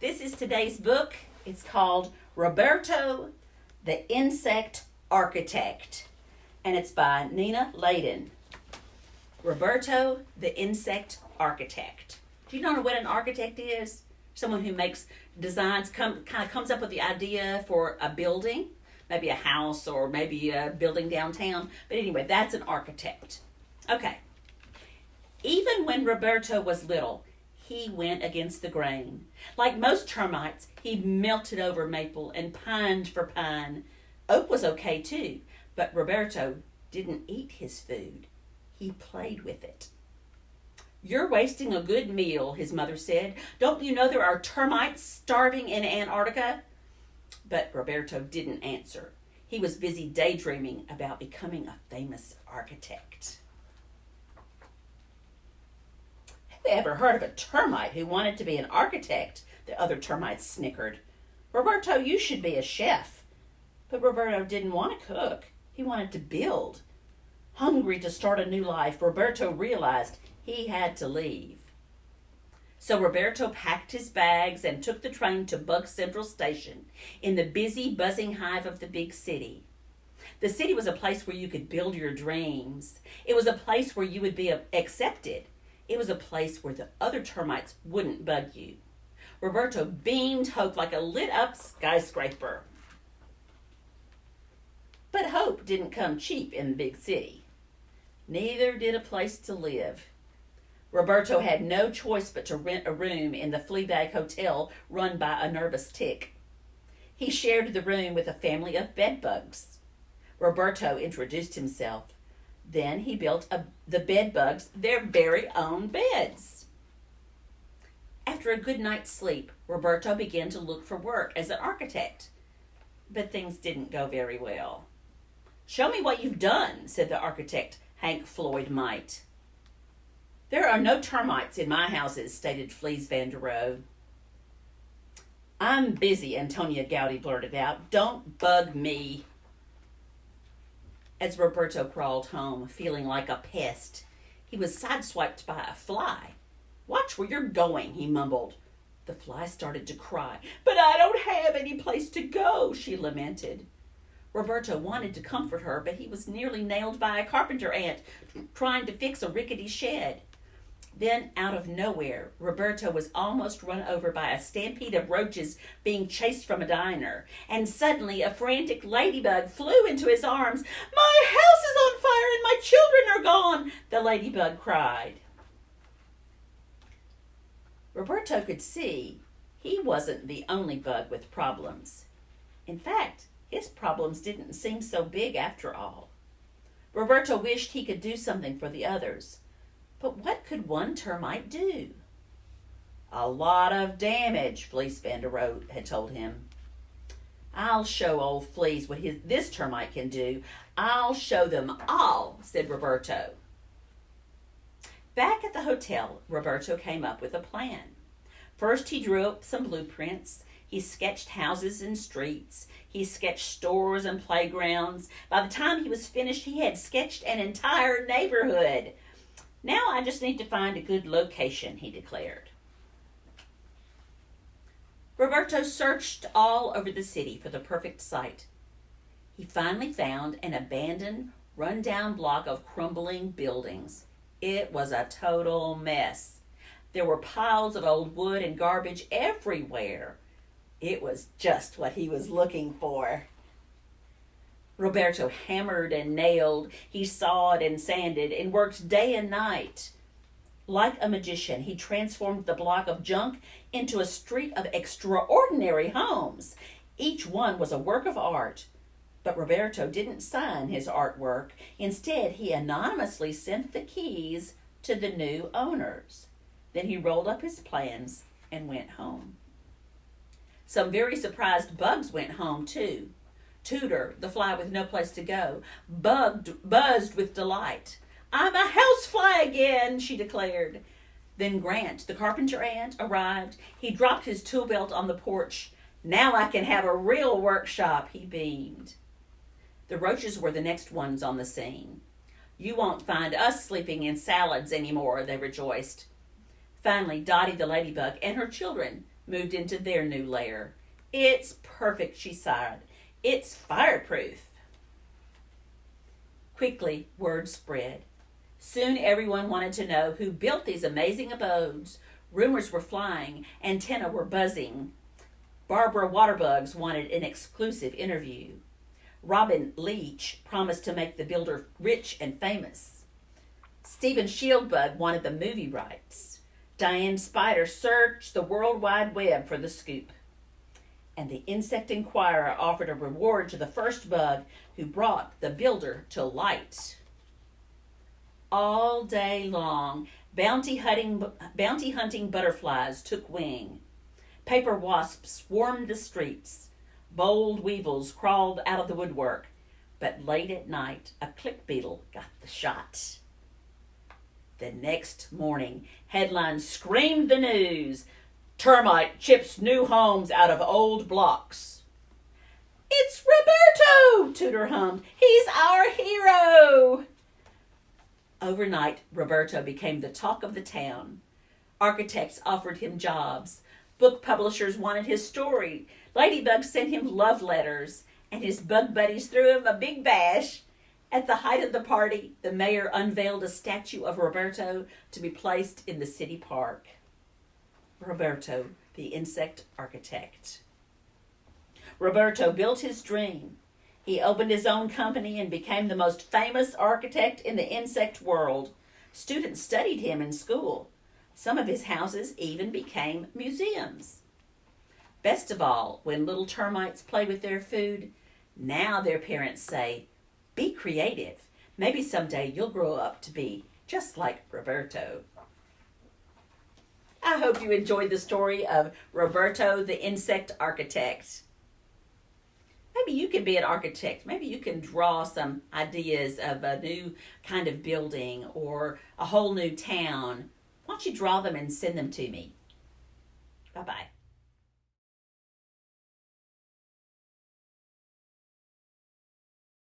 This is today's book. It's called Roberto the Insect Architect, and it's by Nina Layden. Roberto the Insect Architect. Do you know what an architect is? Someone who makes designs, kind of comes up with the idea for a building, maybe a house or maybe a building downtown. But anyway, that's an architect. Okay. Even when Roberto was little, he went against the grain. Like most termites, he melted over maple and pined for pine. Oak was okay too, but Roberto didn't eat his food. He played with it. "You're wasting a good meal," his mother said. "Don't you know there are termites starving in Antarctica?" But Roberto didn't answer. He was busy daydreaming about becoming a famous architect. "Have you ever heard of a termite who wanted to be an architect?" the other termites snickered. "Roberto, you should be a chef." But Roberto didn't want to cook. He wanted to build. Hungry to start a new life, Roberto realized he had to leave. So Roberto packed his bags and took the train to Bug Central Station in the busy, buzzing hive of the big city. The city was a place where you could build your dreams. It was a place where you would be accepted. It was a place where the other termites wouldn't bug you. Roberto beamed hope like a lit-up skyscraper. But hope didn't come cheap in the big city. Neither did a place to live. Roberto had no choice but to rent a room in the Fleabag Hotel run by a nervous tick. He shared the room with a family of bedbugs. Roberto introduced himself. Then he built the bedbugs their very own beds. After a good night's sleep, Roberto began to look for work as an architect. But things didn't go very well. "Show me what you've done," said the architect, Hank Floyd Might. "There are no termites in my houses," stated Fleas van der Rohe. "I'm busy," Antonia Gowdy blurted out. "Don't bug me." As Roberto crawled home, feeling like a pest, he was sideswiped by a fly. "Watch where you're going," he mumbled. The fly started to cry. "But I don't have any place to go," she lamented. Roberto wanted to comfort her, but he was nearly nailed by a carpenter ant trying to fix a rickety shed. Then, out of nowhere, Roberto was almost run over by a stampede of roaches being chased from a diner. And suddenly, a frantic ladybug flew into his arms. "My house is on fire and my children are gone," the ladybug cried. Roberto could see he wasn't the only bug with problems. In fact, his problems didn't seem so big after all. Roberto wished he could do something for the others. But what could one termite do? "A lot of damage," Fleas van der Rohe had told him. "I'll show old Fleas what this termite can do. I'll show them all," said Roberto. Back at the hotel, Roberto came up with a plan. First, he drew up some blueprints. He sketched houses and streets. He sketched stores and playgrounds. By the time he was finished, he had sketched an entire neighborhood. "Now I just need to find a good location," he declared. Roberto searched all over the city for the perfect site. He finally found an abandoned, run-down block of crumbling buildings. It was a total mess. There were piles of old wood and garbage everywhere. It was just what he was looking for. Roberto hammered and nailed. He sawed and sanded and worked day and night. Like a magician, he transformed the block of junk into a street of extraordinary homes. Each one was a work of art. But Roberto didn't sign his artwork. Instead, he anonymously sent the keys to the new owners. Then he rolled up his plans and went home. Some very surprised bugs went home, too. Tooter, the fly with no place to go, buzzed with delight. "I'm a housefly again," she declared. Then Grant, the carpenter ant, arrived. He dropped his tool belt on the porch. "Now I can have a real workshop," he beamed. The roaches were the next ones on the scene. "You won't find us sleeping in salads anymore," they rejoiced. Finally, Dottie the ladybug and her children moved into their new lair. "It's perfect," she sighed. "It's fireproof." Quickly, word spread. Soon everyone wanted to know who built these amazing abodes. Rumors were flying, antennae were buzzing. Barbara Waterbugs wanted an exclusive interview. Robin Leach promised to make the builder rich and famous. Stephen Shieldbug wanted the movie rights. Diane Spider searched the World Wide Web for the scoop. And the Insect Inquirer offered a reward to the first bug who brought the builder to light. All day long, bounty hunting butterflies took wing. Paper wasps swarmed the streets. Bold weevils crawled out of the woodwork. But late at night, a click beetle got the shot. The next morning, headlines screamed the news. "Termite chips new homes out of old blocks." "It's Roberto," Tudor hummed. "He's our hero." Overnight, Roberto became the talk of the town. Architects offered him jobs. Book publishers wanted his story. Ladybugs sent him love letters, and his bug buddies threw him a big bash. At the height of the party, the mayor unveiled a statue of Roberto to be placed in the city park. Roberto, the Insect Architect. Roberto built his dream. He opened his own company and became the most famous architect in the insect world. Students studied him in school. Some of his houses even became museums. Best of all, when little termites play with their food, now their parents say, "Be creative. Maybe someday you'll grow up to be just like Roberto." I hope you enjoyed the story of Roberto the Insect Architect. Maybe you can be an architect. Maybe you can draw some ideas of a new kind of building or a whole new town. Why don't you draw them and send them to me?